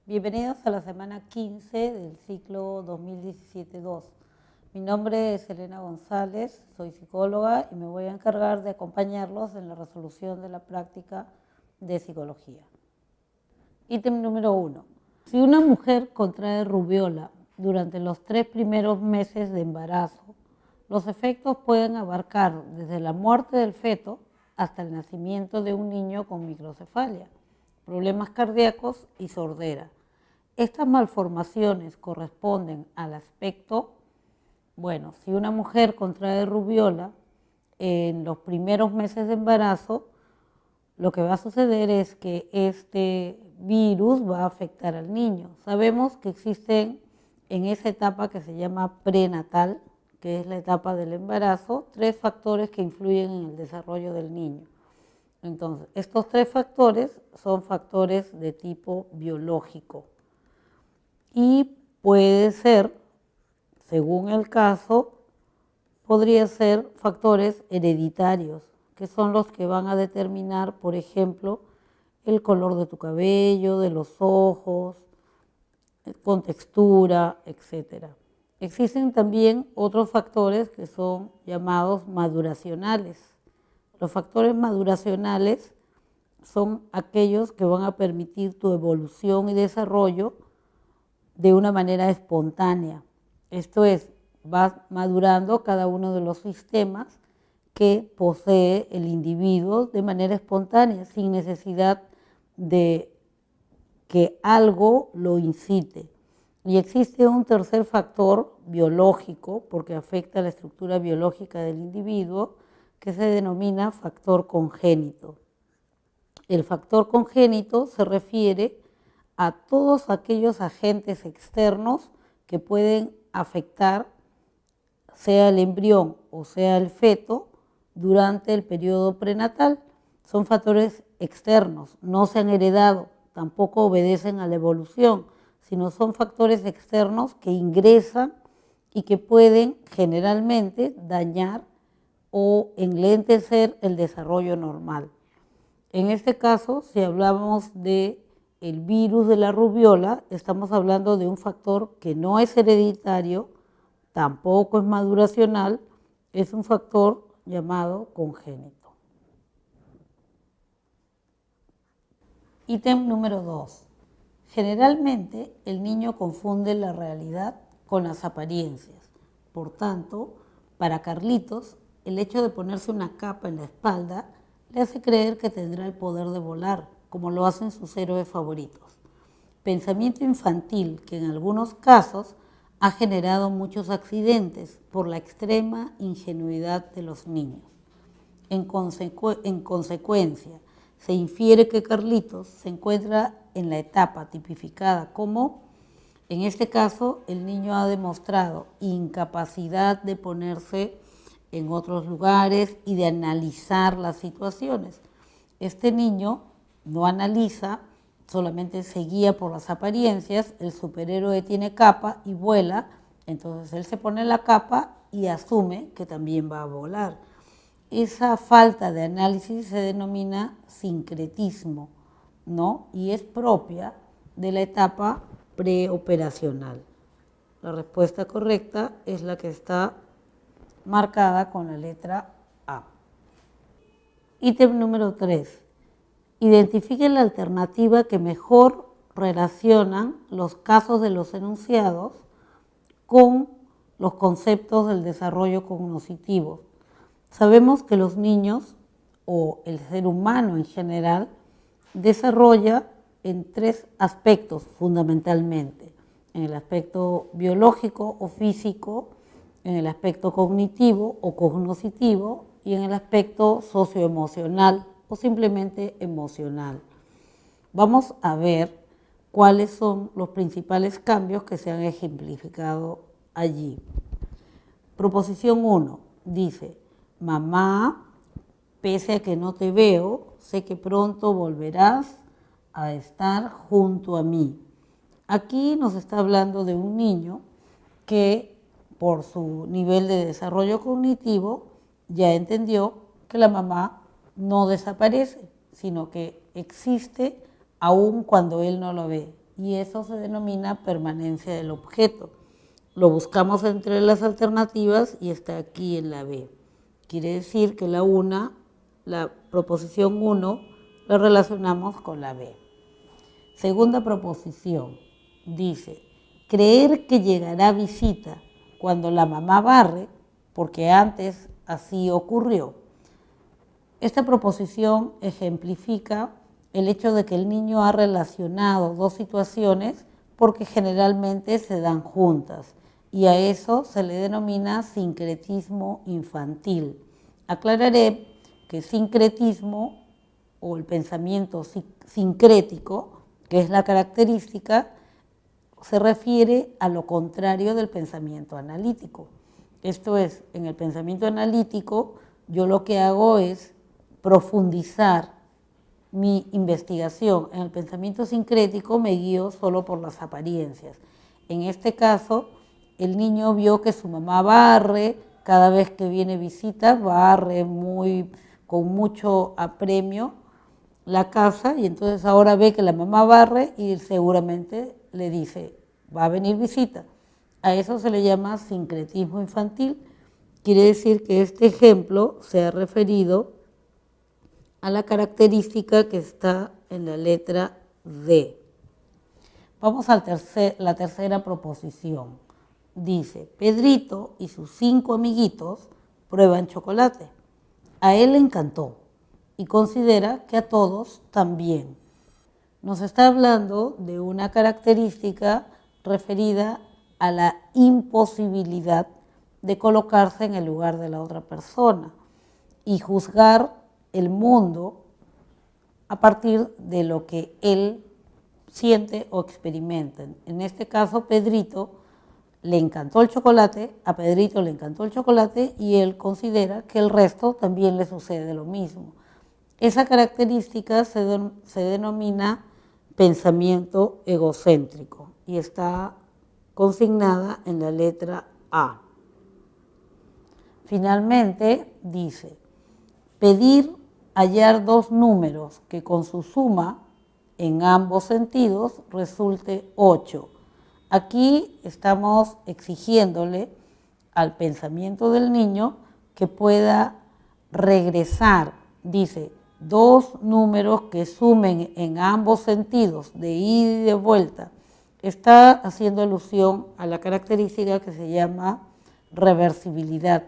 Bienvenidos a la semana 15 del ciclo 2017-2. Mi nombre es Elena González, soy psicóloga y me voy a encargar de acompañarlos en la resolución de la práctica de psicología. Ítem número 1. Si una mujer contrae rubiola durante los 3 primeros meses de embarazo, los efectos pueden abarcar desde la muerte del feto hasta el nacimiento de un niño con microcefalia, problemas cardíacos y sordera. Estas malformaciones corresponden al aspecto, si una mujer contrae rubiola en los primeros meses de embarazo, lo que va a suceder es que este virus va a afectar al niño. Sabemos que existen en esa etapa que se llama prenatal, que es la etapa del embarazo, 3 factores que influyen en el desarrollo del niño. Entonces, estos 3 factores son factores de tipo biológico y puede ser, según el caso, podría ser factores hereditarios, que son los que van a determinar, por ejemplo, el color de tu cabello, de los ojos, con textura, etc. Existen también otros factores que son llamados maduracionales. Los factores maduracionales son aquellos que van a permitir tu evolución y desarrollo de una manera espontánea. Esto es, va madurando cada uno de los sistemas que posee el individuo de manera espontánea, sin necesidad de que algo lo incite. Y existe un tercer factor biológico, porque afecta a la estructura biológica del individuo, que se denomina factor congénito. El factor congénito se refiere a todos aquellos agentes externos que pueden afectar, sea el embrión o sea el feto, durante el periodo prenatal. Son factores externos, no se han heredado, tampoco obedecen a la evolución, sino son factores externos que ingresan y que pueden generalmente dañar o enlentecer el desarrollo normal. En este caso, si hablamos de el virus de la rubiola, estamos hablando de un factor que no es hereditario, tampoco es maduracional, es un factor llamado congénito. Ítem número 2. Generalmente el niño confunde la realidad con las apariencias. Por tanto, para Carlitos, el hecho de ponerse una capa en la espalda le hace creer que tendrá el poder de volar, como lo hacen sus héroes favoritos. Pensamiento infantil que en algunos casos ha generado muchos accidentes por la extrema ingenuidad de los niños. En consecuencia, se infiere que Carlitos se encuentra en la etapa tipificada como, en este caso, el niño ha demostrado incapacidad de ponerse en otros lugares y de analizar las situaciones. Este niño no analiza, solamente se guía por las apariencias. El superhéroe tiene capa y vuela, entonces él se pone la capa y asume que también va a volar. Esa falta de análisis se denomina sincretismo, ¿no? Y es propia de la etapa preoperacional. La respuesta correcta es la que está marcada con la letra A. Ítem número 3. Identifique la alternativa que mejor relaciona los casos de los enunciados con los conceptos del desarrollo cognitivo. Sabemos que los niños, o el ser humano en general, desarrolla en 3 aspectos fundamentalmente: en el aspecto biológico o físico, en el aspecto cognitivo o cognoscitivo y en el aspecto socioemocional o simplemente emocional. Vamos a ver cuáles son los principales cambios que se han ejemplificado allí. Proposición 1 dice: mamá, pese a que no te veo, sé que pronto volverás a estar junto a mí. Aquí nos está hablando de un niño que, por su nivel de desarrollo cognitivo, ya entendió que la mamá no desaparece, sino que existe aún cuando él no lo ve. y eso se denomina permanencia del objeto. Lo buscamos entre las alternativas y está aquí en la B. Quiere decir que la proposición 1, la relacionamos con la B. Segunda proposición, dice, creer que llegará visita cuando la mamá barre, porque antes así ocurrió. Esta proposición ejemplifica el hecho de que el niño ha relacionado dos situaciones porque generalmente se dan juntas y a eso se le denomina sincretismo infantil. Aclararé que sincretismo o el pensamiento sincrético, que es la característica, se refiere a lo contrario del pensamiento analítico. Esto es, en el pensamiento analítico yo lo que hago es profundizar mi investigación. En el pensamiento sincrético me guío solo por las apariencias. En este caso, el niño vio que su mamá barre, cada vez que viene visita, barre con mucho apremio la casa y entonces ahora ve que la mamá barre y seguramente le dice, va a venir visita. A eso se le llama sincretismo infantil. Quiere decir que este ejemplo se ha referido a la característica que está en la letra D. Vamos a la tercera proposición. Dice, Pedrito y sus 5 amiguitos prueban chocolate. A él le encantó y considera que a todos también. Nos está hablando de una característica referida a la imposibilidad de colocarse en el lugar de la otra persona y juzgar el mundo a partir de lo que él siente o experimenta. En este caso, Pedrito le encantó el chocolate, a Pedrito le encantó el chocolate y él considera que el resto también le sucede lo mismo. Esa característica se denomina pensamiento egocéntrico y está consignada en la letra A. Finalmente dice, pedir hallar dos números que con su suma en ambos sentidos resulte 8. Aquí estamos exigiéndole al pensamiento del niño que pueda regresar, dice, dos números que sumen en ambos sentidos, de ida y de vuelta. Está haciendo alusión a la característica que se llama reversibilidad.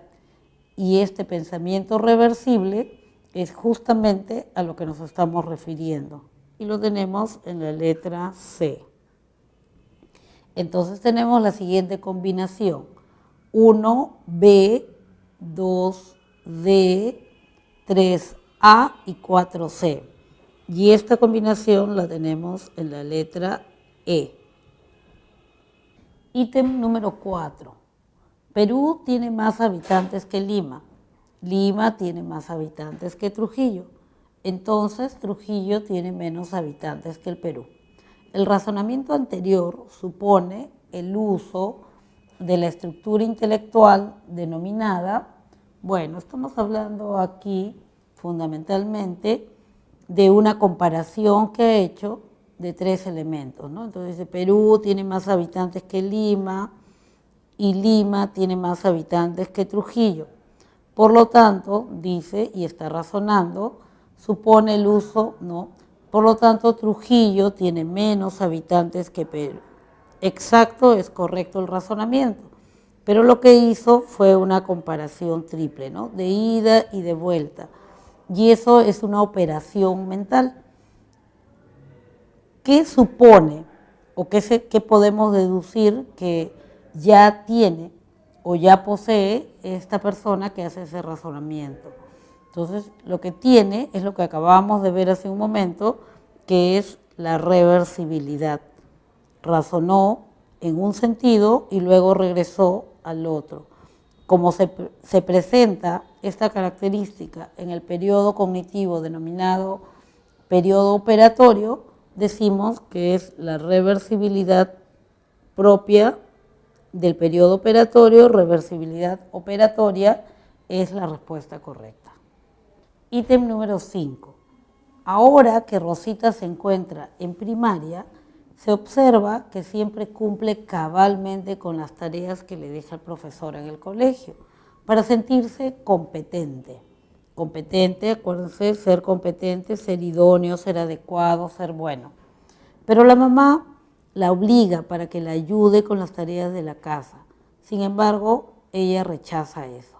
Y este pensamiento reversible es justamente a lo que nos estamos refiriendo. Y lo tenemos en la letra C. Entonces tenemos la siguiente combinación. 1B, 2D, 3A y 4C. Y esta combinación la tenemos en la letra E. Ítem número 4. Perú tiene más habitantes que Lima. Lima tiene más habitantes que Trujillo. Entonces, Trujillo tiene menos habitantes que el Perú. El razonamiento anterior supone el uso de la estructura intelectual denominada, bueno, estamos hablando aquí fundamentalmente de una comparación que he hecho de 3 elementos, ¿no? Entonces, Perú tiene más habitantes que Lima y Lima tiene más habitantes que Trujillo. Por lo tanto, dice, y está razonando, supone el uso, ¿no? Por lo tanto, Trujillo tiene menos habitantes que Perú. Exacto, es correcto el razonamiento, pero lo que hizo fue una comparación triple, ¿no? De ida y de vuelta. Y eso es una operación mental. ¿Qué supone o qué podemos deducir que ya tiene o ya posee esta persona que hace ese razonamiento? Entonces, lo que tiene es lo que acabamos de ver hace un momento, que es la reversibilidad. Razonó en un sentido y luego regresó al otro. Como se presenta esta característica en el periodo cognitivo denominado periodo operatorio, decimos que es la reversibilidad propia del periodo operatorio, reversibilidad operatoria es la respuesta correcta. Ítem número 5. Ahora que Rosita se encuentra en primaria, Se observa que siempre cumple cabalmente con las tareas que le deja el profesor en el colegio para sentirse competente. Competente, acuérdense, ser competente, ser idóneo, ser adecuado, ser bueno. Pero la mamá la obliga para que la ayude con las tareas de la casa. Sin embargo, ella rechaza eso.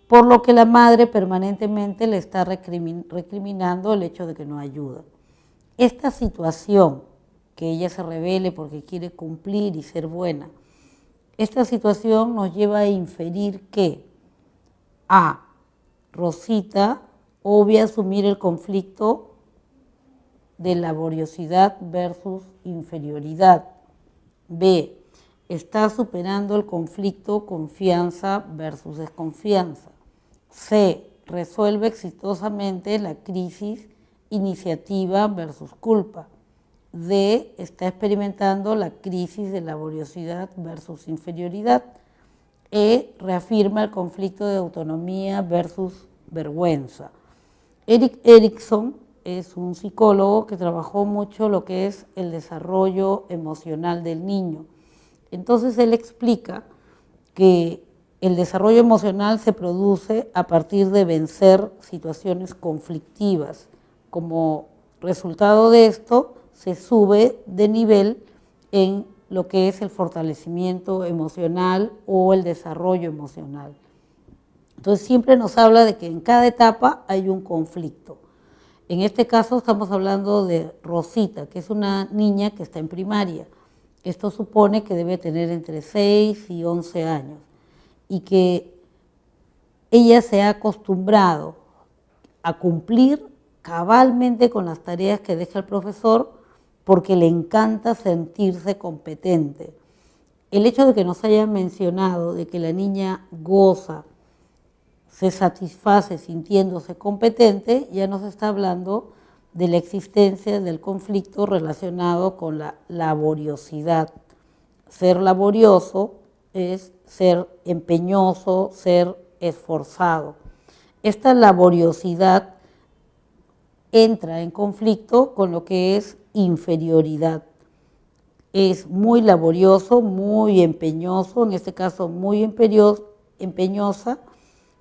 Por lo que la madre permanentemente le está recriminando el hecho de que no ayuda. Esta situación, que ella se rebele porque quiere cumplir y ser buena, esta situación nos lleva a inferir que A. Rosita obvia asumir el conflicto de laboriosidad versus inferioridad. B. Está superando el conflicto confianza versus desconfianza. C. Resuelve exitosamente la crisis iniciativa versus culpa. D. Está experimentando la crisis de laboriosidad versus inferioridad. E. Reafirma el conflicto de autonomía versus vergüenza. Erik Erikson es un psicólogo que trabajó mucho lo que es el desarrollo emocional del niño. Entonces él explica que el desarrollo emocional se produce a partir de vencer situaciones conflictivas. Como resultado de esto, se sube de nivel en lo que es el fortalecimiento emocional o el desarrollo emocional. Entonces siempre nos habla de que en cada etapa hay un conflicto. En este caso estamos hablando de Rosita, que es una niña que está en primaria. Esto supone que debe tener entre 6 y 11 años y que ella se ha acostumbrado a cumplir cabalmente con las tareas que deja el profesor porque le encanta sentirse competente. El hecho de que nos hayan mencionado de que la niña goza, se satisface sintiéndose competente, ya nos está hablando de la existencia del conflicto relacionado con la laboriosidad. Ser laborioso es ser empeñoso, ser esforzado. Esta laboriosidad entra en conflicto con lo que es inferioridad. Es muy laborioso, muy empeñoso, en este caso muy empeñosa,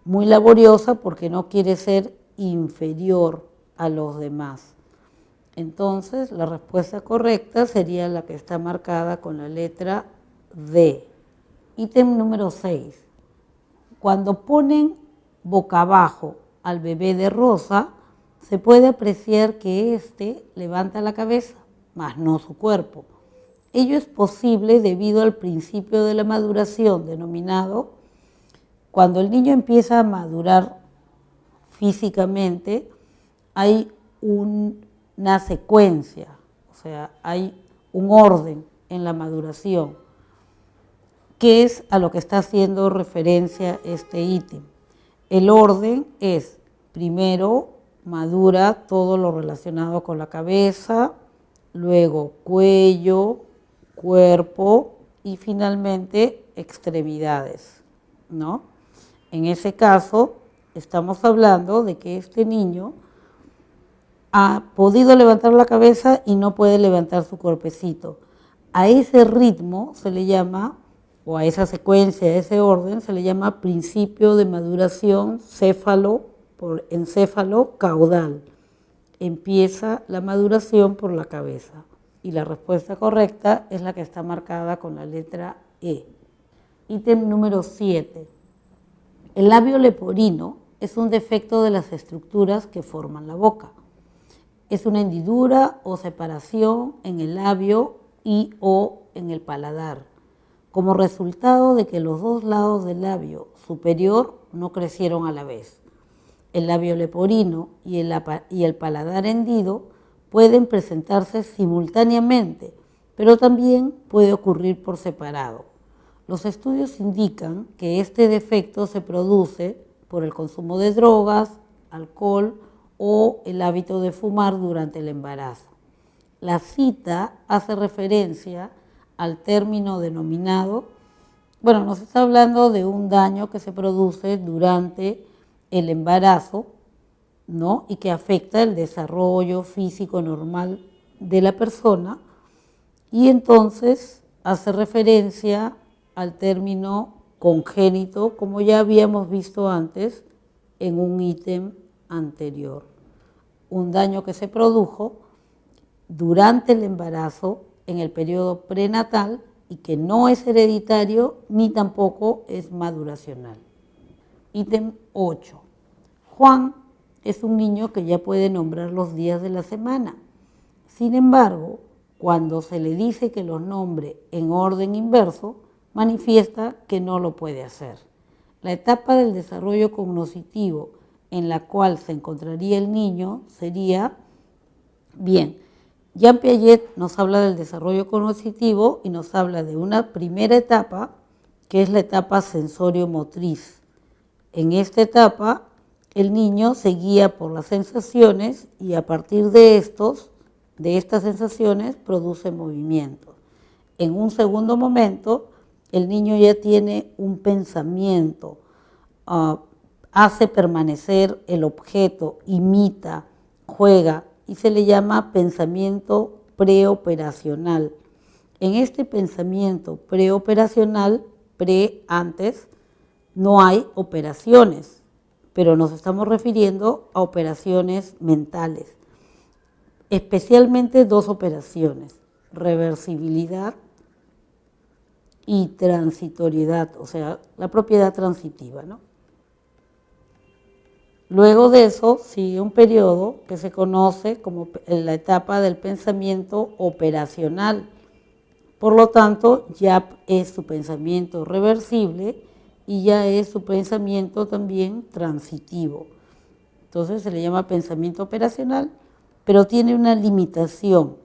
muy laboriosa porque no quiere ser inferior a los demás. Entonces, la respuesta correcta sería la que está marcada con la letra D. Ítem número 6. Cuando ponen boca abajo al bebé de Rosa, se puede apreciar que éste levanta la cabeza, mas no su cuerpo. Ello es posible debido al principio de la maduración denominado cuando el niño empieza a madurar físicamente, hay una secuencia, o sea, hay un orden en la maduración, que es a lo que está haciendo referencia este ítem. El orden es, primero, madura todo lo relacionado con la cabeza, luego cuello, cuerpo y finalmente extremidades, ¿no? En ese caso, estamos hablando de que este niño ha podido levantar la cabeza y no puede levantar su cuerpecito. A ese ritmo se le llama, o a esa secuencia, a ese orden, se le llama principio de maduración céfalo por encéfalo caudal. Empieza la maduración por la cabeza. Y la respuesta correcta es la que está marcada con la letra E. Ítem número 7. El labio leporino es un defecto de las estructuras que forman la boca. Es una hendidura o separación en el labio y o en el paladar, como resultado de que los dos lados del labio superior no crecieron a la vez. El labio leporino y el paladar hendido pueden presentarse simultáneamente, pero también puede ocurrir por separado. Los estudios indican que este defecto se produce por el consumo de drogas, alcohol o el hábito de fumar durante el embarazo. La cita hace referencia al término denominado, nos está hablando de un daño que se produce durante el embarazo, ¿no? Y que afecta el desarrollo físico normal de la persona, y entonces hace referencia al término congénito, como ya habíamos visto antes en un ítem anterior. Un daño que se produjo durante el embarazo, en el periodo prenatal, y que no es hereditario ni tampoco es maduracional. Ítem 8. Juan es un niño que ya puede nombrar los días de la semana. Sin embargo, cuando se le dice que los nombre en orden inverso, manifiesta que no lo puede hacer. La etapa del desarrollo cognoscitivo en la cual se encontraría el niño sería, bien, Jean Piaget nos habla del desarrollo cognitivo y nos habla de una primera etapa, que es la etapa sensorio-motriz. En esta etapa, el niño se guía por las sensaciones y a partir de estas sensaciones, produce movimientos. En un segundo momento, el niño ya tiene un pensamiento, hace permanecer el objeto, imita, juega, y se le llama pensamiento preoperacional. En este pensamiento preoperacional, antes, no hay operaciones, pero nos estamos refiriendo a operaciones mentales, especialmente dos operaciones, reversibilidad y transitoriedad, o sea, la propiedad transitiva, ¿no? Luego de eso sigue un periodo que se conoce como la etapa del pensamiento operacional. Por lo tanto, ya es su pensamiento reversible y ya es su pensamiento también transitivo. Entonces se le llama pensamiento operacional, pero tiene una limitación.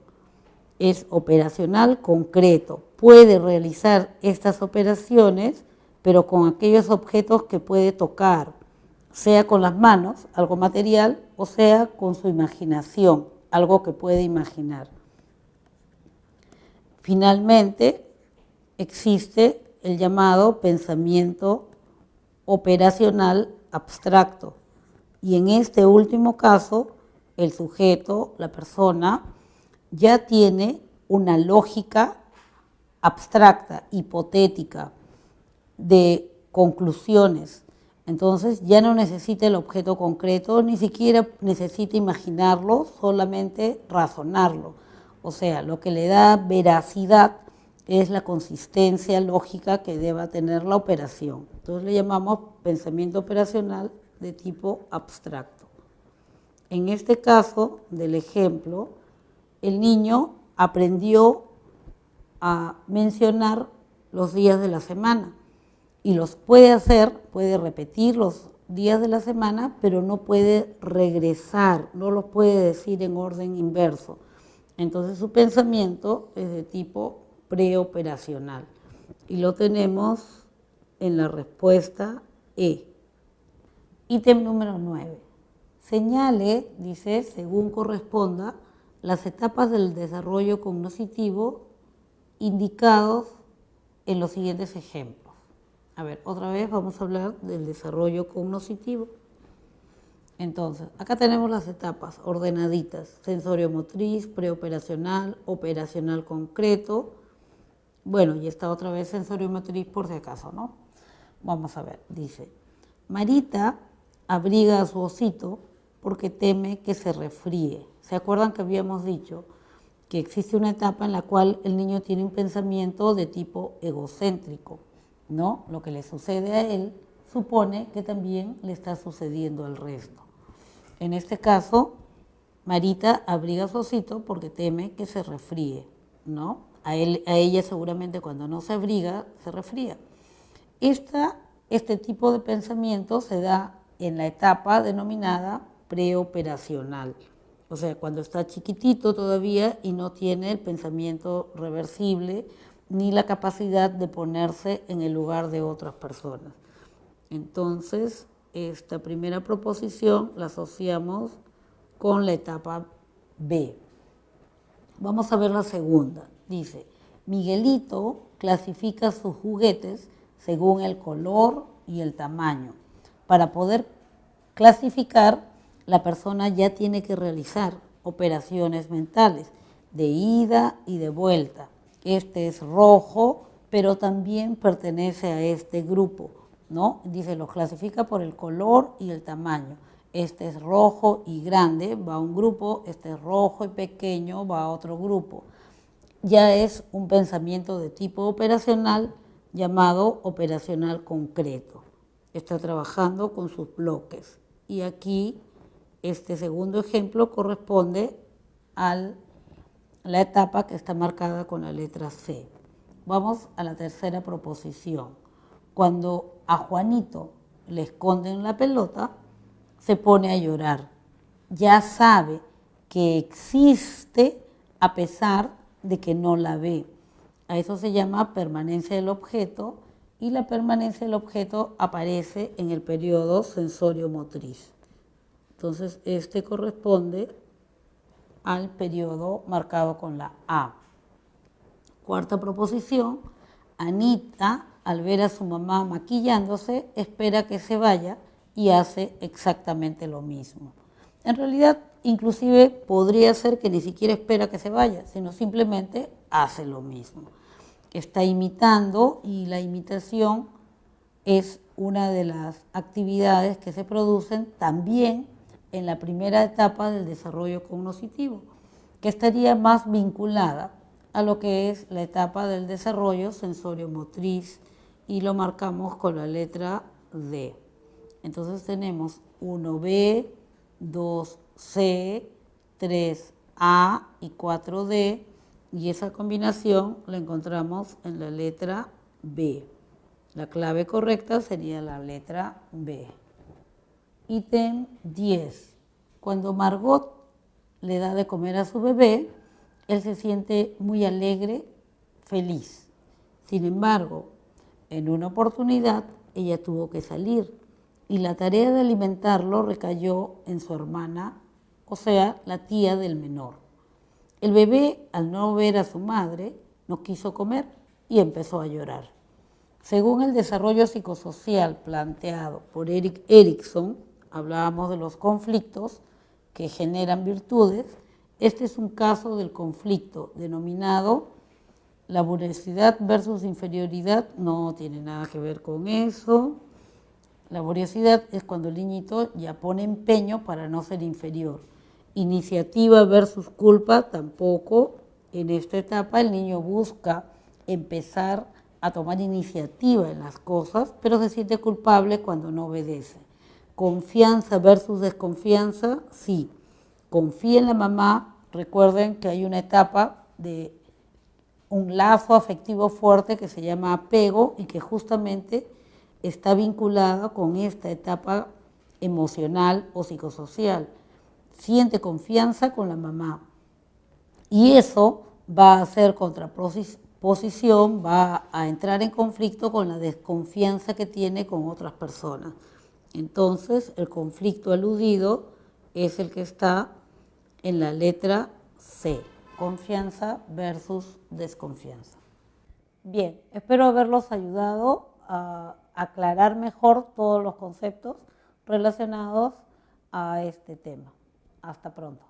Es operacional concreto. Puede realizar estas operaciones, pero con aquellos objetos que puede tocar, sea con las manos, algo material, o sea con su imaginación, algo que puede imaginar. Finalmente, existe el llamado pensamiento operacional abstracto. Y en este último caso, el sujeto, la persona, ya tiene una lógica abstracta, hipotética, de conclusiones. Entonces ya no necesita el objeto concreto, ni siquiera necesita imaginarlo, solamente razonarlo. O sea, lo que le da veracidad es la consistencia lógica que deba tener la operación. Entonces le llamamos pensamiento operacional de tipo abstracto. En este caso del ejemplo, el niño aprendió a mencionar los días de la semana y los puede hacer, puede repetir los días de la semana, pero no puede regresar, no los puede decir en orden inverso. Entonces su pensamiento es de tipo preoperacional y lo tenemos en la respuesta E. Ítem número 9. Señale, dice, según corresponda, las etapas del desarrollo cognitivo indicados en los siguientes ejemplos. A ver, otra vez vamos a hablar del desarrollo cognitivo. Entonces, acá tenemos las etapas ordenaditas: sensorio-motriz, preoperacional, operacional concreto. Bueno, y está otra vez sensorio-motriz por si acaso, ¿no? Vamos a ver, dice, Marita abriga a su osito porque teme que se resfríe. ¿Se acuerdan que habíamos dicho que existe una etapa en la cual el niño tiene un pensamiento de tipo egocéntrico, ¿no? Lo que le sucede a él supone que también le está sucediendo al resto. En este caso, Marita abriga a su osito porque teme que se resfríe, ¿no? A ella seguramente cuando no se abriga, se resfría. Este tipo de pensamiento se da en la etapa denominada preoperacional. O sea, cuando está chiquitito todavía y no tiene el pensamiento reversible ni la capacidad de ponerse en el lugar de otras personas. Entonces, esta primera proposición la asociamos con la etapa B. Vamos a ver la segunda. Dice, Miguelito clasifica sus juguetes según el color y el tamaño. Para poder clasificar, la persona ya tiene que realizar operaciones mentales de ida y de vuelta. este es rojo, pero también pertenece a este grupo, ¿no? Dice, los clasifica por el color y el tamaño. Este es rojo y grande, va a un grupo, este es rojo y pequeño, va a otro grupo. Ya es un pensamiento de tipo operacional llamado operacional concreto. Está trabajando con sus bloques. Y aquí este segundo ejemplo corresponde a la etapa que está marcada con la letra C. Vamos a la tercera proposición. Cuando a Juanito le esconden la pelota, se pone a llorar. Ya sabe que existe a pesar de que no la ve. A eso se llama permanencia del objeto y la permanencia del objeto aparece en el periodo sensorio-motriz. Entonces, este corresponde al periodo marcado con la A. Cuarta proposición, Anita, al ver a su mamá maquillándose, espera que se vaya y hace exactamente lo mismo. En realidad, inclusive podría ser que ni siquiera espera que se vaya, sino simplemente hace lo mismo. Está imitando y la imitación es una de las actividades que se producen también en la primera etapa del desarrollo cognoscitivo, que estaría más vinculada a lo que es la etapa del desarrollo sensorio-motriz y lo marcamos con la letra D. Entonces tenemos 1B, 2C, 3A y 4D, y esa combinación la encontramos en la letra B. La clave correcta sería la letra B. Ítem 10. Cuando Margot le da de comer a su bebé, él se siente muy alegre, feliz. Sin embargo, en una oportunidad, ella tuvo que salir y la tarea de alimentarlo recayó en su hermana, o sea, la tía del menor. El bebé, al no ver a su madre, no quiso comer y empezó a llorar. Según el desarrollo psicosocial planteado por Erik Erikson, hablábamos de los conflictos que generan virtudes. Este es un caso del conflicto denominado laboriosidad versus inferioridad. No tiene nada que ver con eso. Laboriosidad es cuando el niñito ya pone empeño para no ser inferior. Iniciativa versus culpa tampoco. En esta etapa el niño busca empezar a tomar iniciativa en las cosas, pero se siente culpable cuando no obedece. Confianza versus desconfianza, sí. Confía en la mamá. Recuerden que hay una etapa de un lazo afectivo fuerte que se llama apego y que justamente está vinculada con esta etapa emocional o psicosocial. Siente confianza con la mamá y eso va a hacer contraposición, va a entrar en conflicto con la desconfianza que tiene con otras personas. Entonces, el conflicto aludido es el que está en la letra C, confianza versus desconfianza. Bien, espero haberlos ayudado a aclarar mejor todos los conceptos relacionados a este tema. Hasta pronto.